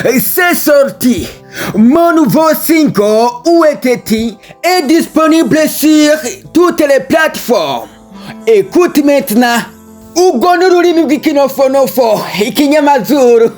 C'est sorti. Mon nouveau single UETT est disponible sur toutes les plateformes. Écoute maintenant. Ubwo n'ururimi rw'ikinofonofo, ikinyamazuru,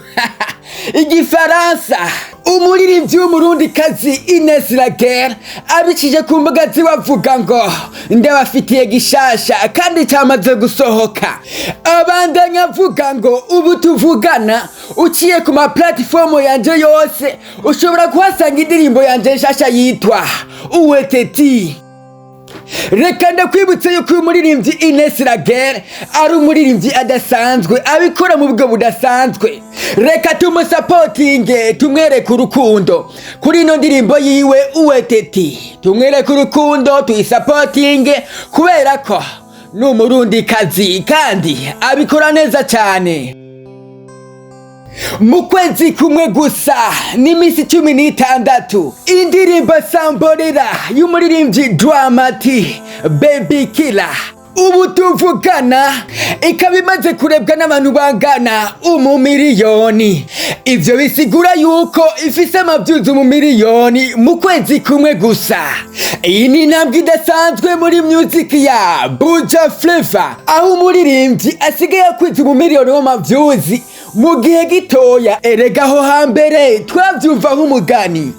igifaransa. Umuririmbyi w'umurundikazi Inès raguël abicishije ku mbuga zibavuga ngo ndabafitiye gishasha kandi cyamaze gusohoka. Abandanya avuga ngo ubu tuvugana uciye ku ma platform yanje yose ushobora kuhasanga indirimbo yanje nshasha yitwa UETT. Reka ndakwibutse yuko uyu muririmbyi Inès raguël ari umuririmbyi adasanzwe abikora mu bwo budasanzwe. Reka tumusapotinge tumwereke urukundo kuri ino ndirimbo yiwe UETT. Tumwereke urukundo tuyisapotinge kubera ko ni umurundikazi kandi abikora neza cyane. Mu kwezi kumwe gusa n'iminsi 16 indirimbo Samborera y'umuririmbyi Dramati Baby Killer ubu tuvugana ikaba imaze kurebwa n'abantu bangana 1 miliyoni. Ivyo bisigura yuko ifise amavyuzi 1 miliyoni mu kwezi kumwe gusa. Iyi ni intambwe idasanzwe muri music ya Buja Flavor aho umuririmbyi asigaye akwiza 1 miliyoni w'amavyuzi mu gihe gitoya. Erega aho hambere twavyumva nk'umugani.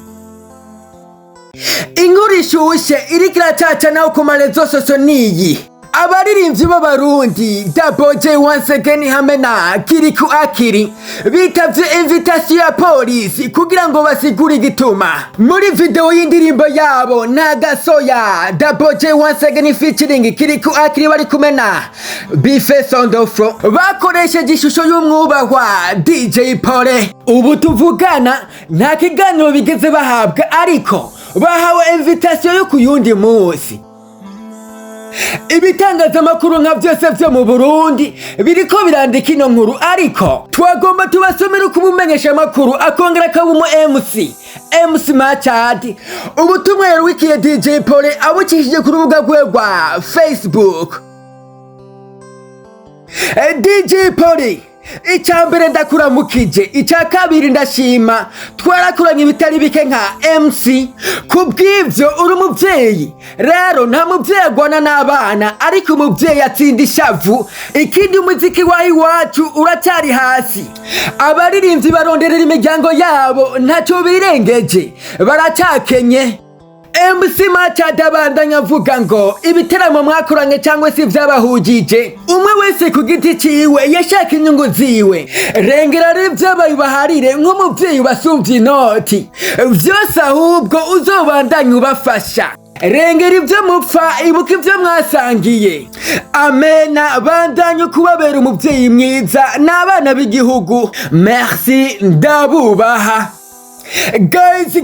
Inkuru ishushe iriko iracacana ku marezo sosio niyi. Abaririmbyi b'abarundi Double J once again hamwe na Kirikou Kuri bitavye invitation ya polisi kugira ngo basigure igituma muri video y'indirimbo yabo Nagasoya. Double J once again featuring Kirikou Kuri bari kumena Bife Sondofro bakoresheje ishusho y'umwubahwa DJ Pole. Ubu tuvugana nta kiganiro bigeze bahabwa ariko bahawe invitation yo kuyundi munsi. Ibitangazamakuru nka byose byo mu Burundi biriko birandika ino nkuru ariko twagomba tubasomera uko umumenyesha makuru akongera akaba umu MC Machad ubutumwa yarukiye DJ Pole abucishije ku rubuga rwe rwa Facebook. DJ Pole, icyambere ndakuramukije, icya kabiri ndashima twarakuranye ibitari bike nka MC. Kubw'ivyo uri umuvyeyi, rero nta muvyeyi agwana n'abana ariko umuvyeyi atsinda ishavu. Ikindi umuziki wa iwacu uracyari hasi. Abaririmbyi baronderera imiryango yabo ntacyo birengeje, baracyakenye. MC Machad abandanya avuga ngo ibiteramo mwakoranye cyangwa se vyabahujije umwe wese ku giti ciwe yashaka inyungu ziwe. Rengera rero vyabaye baharire nk'umuvyeyi basumvye inoti vyose ahubwo uzobandanya ubafasha. Rengera ivyo mupfa ibuka ivyo mwasangiye. Amena bandanya kubabera umuvyeyi mwiza n'abana b'igihugu. Merci ndabubaha. Guys,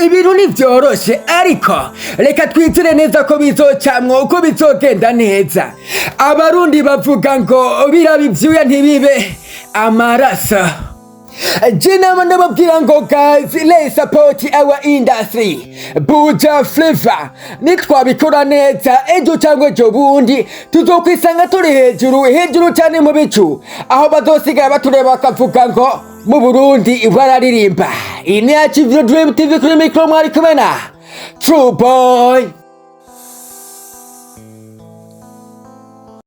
ibintu nivyoroshe ariko reka twizere neza ko bizocamwo uko bizogenda neza. Abarundi bavuga ngo biraba ivyuya ntibibe amaraso. Jinama ndababwira ngo guys, let's support our industry. Buja Flavor nitwabikora neza ejo cyangwa ejo bundi tuzokwisanga turi hejuru cyane mu bicu aho bazosigara batureba bakavuga ngo mu Burundi bararirimba. NTA GA SO Dream TV kuri micro mwari kumena True Boy.